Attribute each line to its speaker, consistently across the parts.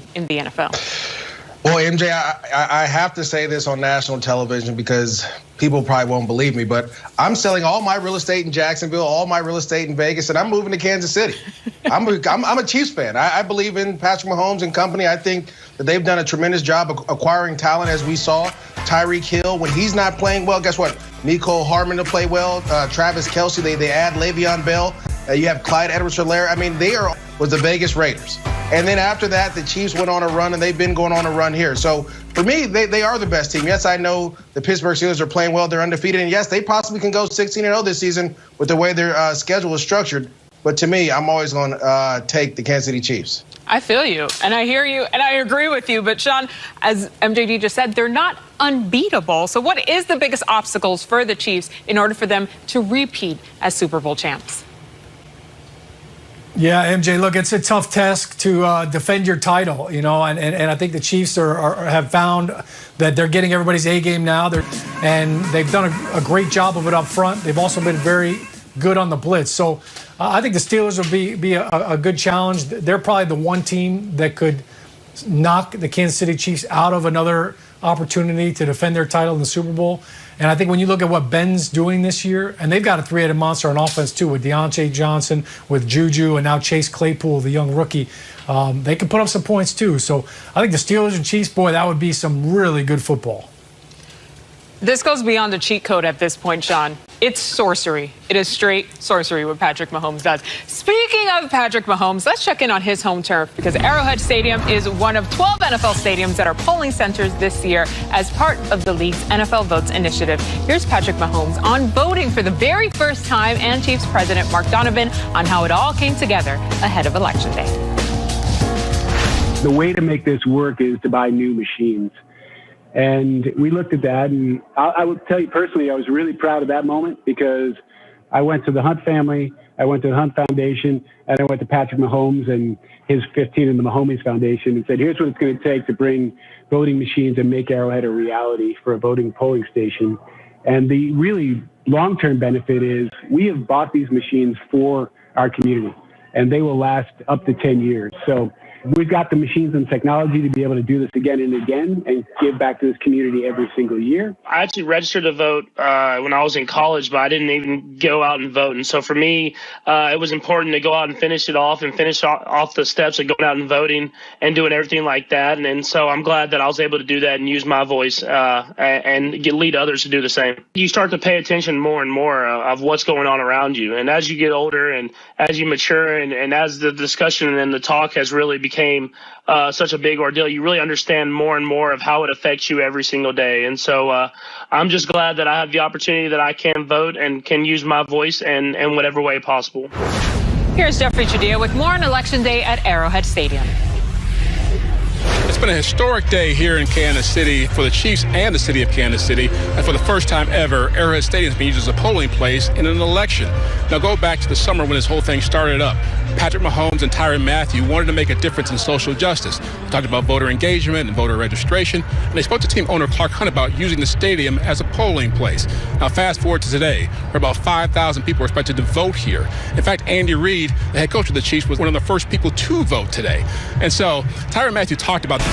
Speaker 1: team in the NFL.
Speaker 2: Well, MJ, I have to say this on national television because people probably won't believe me, but I'm selling all my real estate in Jacksonville, all my real estate in Vegas, and I'm moving to Kansas City. I'm a Chiefs fan. I believe in Patrick Mahomes and company. I think that they've done a tremendous job of acquiring talent, as we saw. Tyreek Hill, when he's not playing well, guess what? Mecole Hardman to play well. Travis Kelce, they add Le'Veon Bell. You have Clyde Edwards-Helaire. I mean, was the Vegas Raiders. And then after that, the Chiefs went on a run, and they've been going on a run here. So for me, they are the best team. Yes, I know the Pittsburgh Steelers are playing well. They're undefeated. And yes, they possibly can go 16-0 this season with the way their schedule is structured. But to me, I'm always going to take the Kansas City Chiefs.
Speaker 1: I feel you, and I hear you, and I agree with you. But, Sean, as MJD just said, they're not unbeatable. So what is the biggest obstacles for the Chiefs in order for them to repeat as Super Bowl champs?
Speaker 3: Yeah, MJ, look, it's a tough task to defend your title, and I think the Chiefs have found that they're getting everybody's A game now. And they've done a great job of it up front. They've also been very good on the blitz. So I think the Steelers will be a good challenge. They're probably the one team that could knock the Kansas City Chiefs out of another opportunity to defend their title in the Super Bowl. And I think when you look at what Ben's doing this year, and they've got a three-headed monster on offense too, with Deontay Johnson, with Juju, and now Chase Claypool, the young rookie, they can put up some points too. So I think the Steelers and Chiefs, boy, that would be some really good football.
Speaker 1: This goes beyond the cheat code at this point, Sean. It's sorcery. It is straight sorcery what Patrick Mahomes does. Speaking of Patrick Mahomes, let's check in on his home turf because Arrowhead Stadium is one of 12 NFL stadiums that are polling centers this year as part of the league's NFL Votes initiative. Here's Patrick Mahomes on voting for the very first time and Chiefs president Mark Donovan on how it all came together ahead of Election Day.
Speaker 4: The way to make this work is to buy new machines. And we looked at that, and I would tell you personally, I was really proud of that moment because I went to the Hunt family, I went to the Hunt Foundation, and I went to Patrick Mahomes and his 15 in the Mahomes Foundation and said, here's what it's going to take to bring voting machines and make Arrowhead a reality for a voting polling station. And the really long-term benefit is we have bought these machines for our community, and they will last up to 10 years. So we've got the machines and technology to be able to do this again and again and give back to this community every single year.
Speaker 5: I actually registered to vote when I was in college, but I didn't even go out and vote. And so for me, it was important to go out and finish it off and finish off the steps of going out and voting and doing everything like that. And so I'm glad that I was able to do that and use my voice and lead others to do the same. You start to pay attention more and more of what's going on around you. And as you get older and as you mature and as the discussion and the talk has really became such a big ordeal, you really understand more and more of how it affects you every single day. And so I'm just glad that I have the opportunity that I can vote and can use my voice in whatever way possible.
Speaker 1: Here's Jeffrey Chadia with more on Election Day at Arrowhead Stadium.
Speaker 6: It's been a historic day here in Kansas City for the Chiefs and the city of Kansas City. And for the first time ever, Arrowhead Stadium has been used as a polling place in an election. Now go back to the summer when this whole thing started up. Patrick Mahomes and Tyrann Mathieu wanted to make a difference in social justice. They talked about voter engagement and voter registration. And they spoke to team owner Clark Hunt about using the stadium as a polling place. Now fast forward to today, where about 5,000 people are expected to vote here. In fact, Andy Reid, the head coach of the Chiefs, was one of the first people to vote today. And so Tyrann Mathieu talked about
Speaker 1: I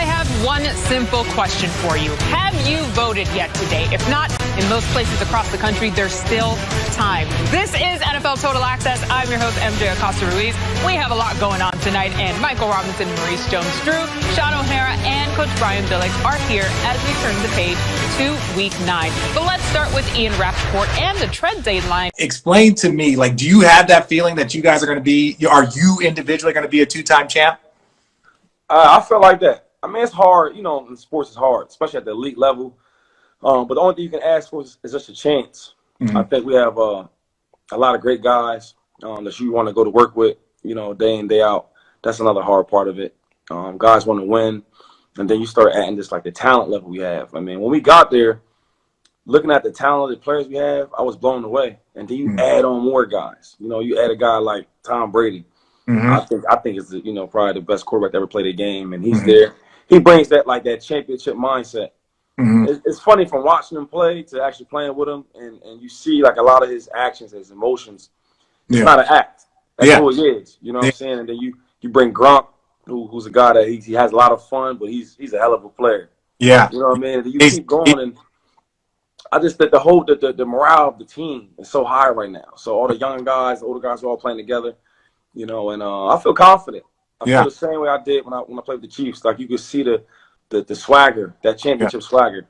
Speaker 1: have one simple question for you. Have you voted yet today? If not, in most places across the country, there's still time. This is NFL Total Access. I'm your host, MJ Acosta-Ruiz. We have a lot going on tonight, and Michael Robinson, Maurice Jones-Drew, Sean O'Hara, and Coach Brian Billick are here as we turn the page to Week 9. But let's start with Ian Rappaport and the trade deadline.
Speaker 7: Explain to me, do you have that feeling that you guys are going to be, are you individually going to be a two-time champ?
Speaker 8: I feel like that. I mean, it's hard. In sports it's hard, especially at the elite level. But the only thing you can ask for is just a chance. Mm-hmm. I think we have a lot of great guys that you want to go to work with, day in, day out. That's another hard part of it. Guys want to win. And then you start adding just the talent level we have. I mean, when we got there, looking at the talented players we have, I was blown away. And then you add on more guys. You add a guy like Tom Brady. Mm-hmm. I think it's probably the best quarterback to ever play the game, and he's there. He brings that championship mindset. Mm-hmm. It's funny from watching him play to actually playing with him, and you see a lot of his actions, his emotions. It's not an act. That's who he is. You know what I'm saying? And then You bring Gronk, who's a guy that he has a lot of fun, but he's a hell of a player.
Speaker 7: Yeah.
Speaker 8: You know what I mean? You keep going, and I just think the morale of the team is so high right now. So all the young guys, the older guys are all playing together. You know, and I feel confident. I feel the same way I did when I played with the Chiefs. Like you could see the swagger, that championship swagger.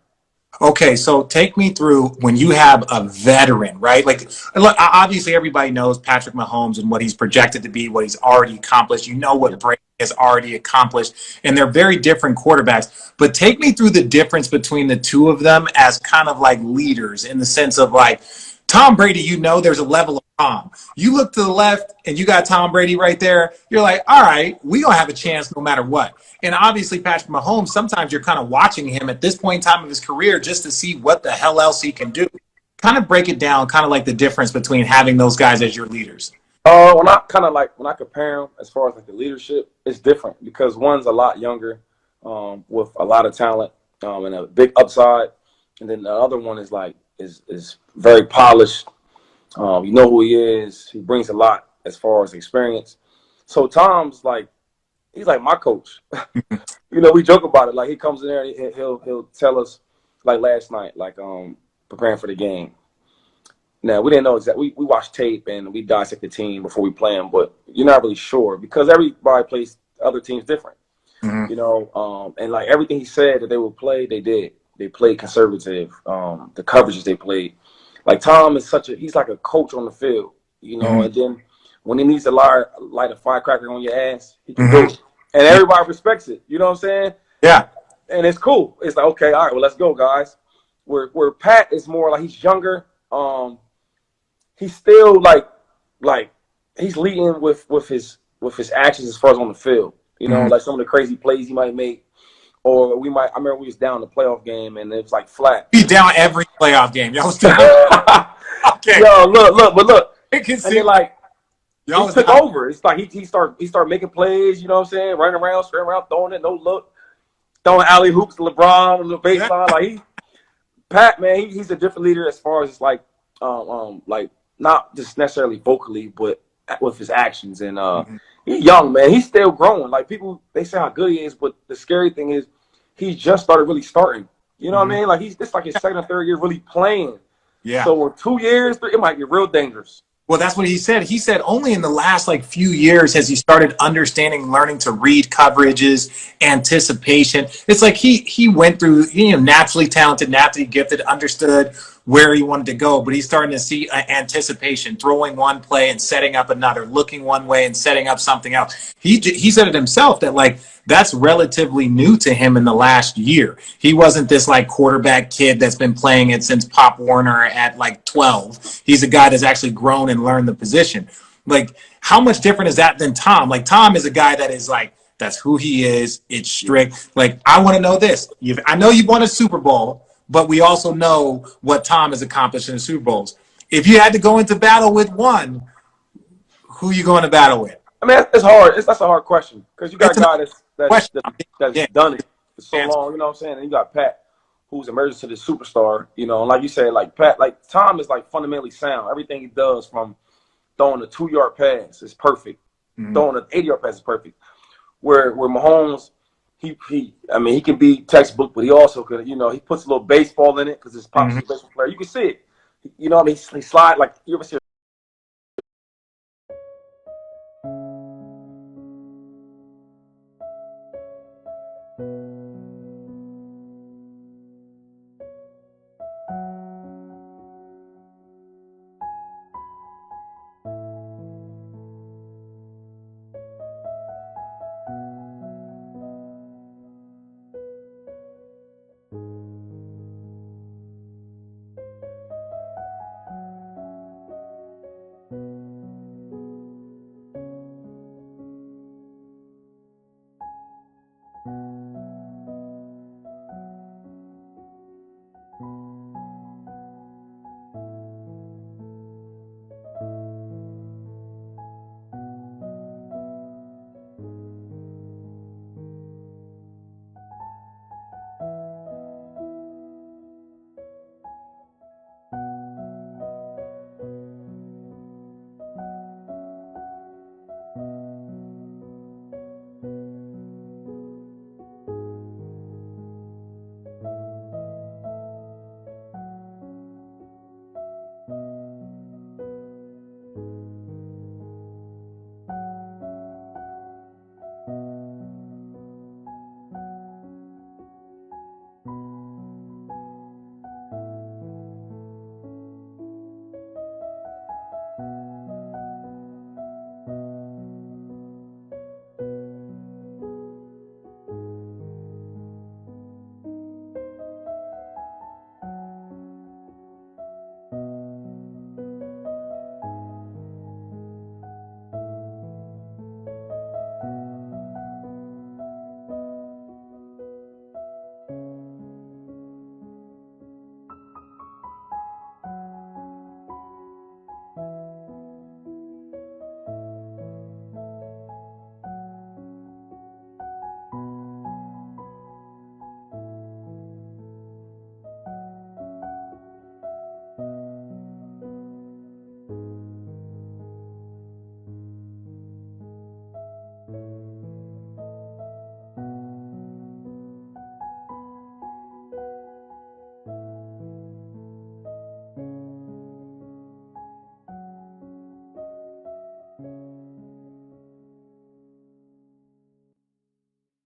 Speaker 7: Okay, so take me through when you have a veteran, right? Like, look, obviously everybody knows Patrick Mahomes and what he's projected to be, what he's already accomplished. You know what Brady has already accomplished, and they're very different quarterbacks. But take me through the difference between the two of them as kind of like leaders in the sense of like Tom Brady, you know, there's a level of Tom. You look to the left and you got Tom Brady right there. You're like, all right, we gonna have a chance no matter what. And obviously, Patrick Mahomes, sometimes you're kind of watching him at this point in time of his career just to see what the hell else he can do. Kind of break it down, kind of like the difference between having those guys as your leaders.
Speaker 8: When I compare them as far as like the leadership, it's different because one's a lot younger, with a lot of talent, and a big upside, and then the other one is like is very polished. You know who he is. He brings a lot as far as experience. So Tom's like he's like my coach. You know, we joke about it. Like he comes in there and he'll tell us like last night, like preparing for the game. Now we didn't know exactly. We watched tape and we dissect the team before we play them, but you're not really sure because everybody plays other teams different.
Speaker 7: Mm-hmm.
Speaker 8: You know, and like everything he said that they would play, they did. They played conservative. The coverages they played. Like Tom is he's like a coach on the field. You know, and then when he needs to light a firecracker on your ass, he can do it. And everybody respects it. You know what I'm saying?
Speaker 7: Yeah.
Speaker 8: And it's cool. It's like, okay, all right, well, let's go, guys. Where Pat is more like he's younger. He's still like he's leading with his actions as far as on the field. You know, like some of the crazy plays he might make. Or I remember we was down in the playoff game and it was like flat.
Speaker 7: He's down every playoff game. Y'all was down. Okay.
Speaker 8: Yo, look.
Speaker 7: I can see.
Speaker 8: And then like, he took
Speaker 7: down.
Speaker 8: over. It's like he started making plays, you know what I'm saying? Running around, straight around, throwing it, no look. Throwing alley hoops to LeBron on the baseline. Like Pat, man, he's a different leader as far as like not just necessarily vocally, but with his actions. And he's young, man. He's still growing. Like people, they say how good he is, but the scary thing is he's just starting. You know what I mean? Like this like his second or third year really playing.
Speaker 7: Yeah.
Speaker 8: So in 2 years, it might get real dangerous.
Speaker 7: Well, that's what he said. He said only in the last like few years has he started understanding, learning to read coverages, anticipation. It's like he went through, naturally talented, naturally gifted, understood where he wanted to go, but he's starting to see anticipation, throwing one play and setting up another, looking one way and setting up something else. He said it himself that like that's relatively new to him in the last year. He wasn't this like quarterback kid that's been playing it since Pop Warner at like 12. He's a guy that's actually grown and learned the position. Like, how much different is that than Tom? Like, Tom is a guy that is like, that's who he is. It's strict. Like, I want to know this. I know you've won a Super Bowl, but we also know what Tom has accomplished in the Super Bowls. If you had to go into battle with one, who you going to battle with?
Speaker 8: I mean, it's hard. That's a hard question because you got a guy that's done it for so long. You know what I'm saying? And you got Pat, who's emerged to the superstar. You know, and like you said, like Pat, like Tom is like fundamentally sound. Everything he does, from throwing a 2-yard pass is perfect. Throwing an 80-yard pass is perfect. Where Mahomes, he can be textbook, but he also could, he puts a little baseball in it because his pop's a baseball player. You can see it. You know what I mean? He slide like you ever see.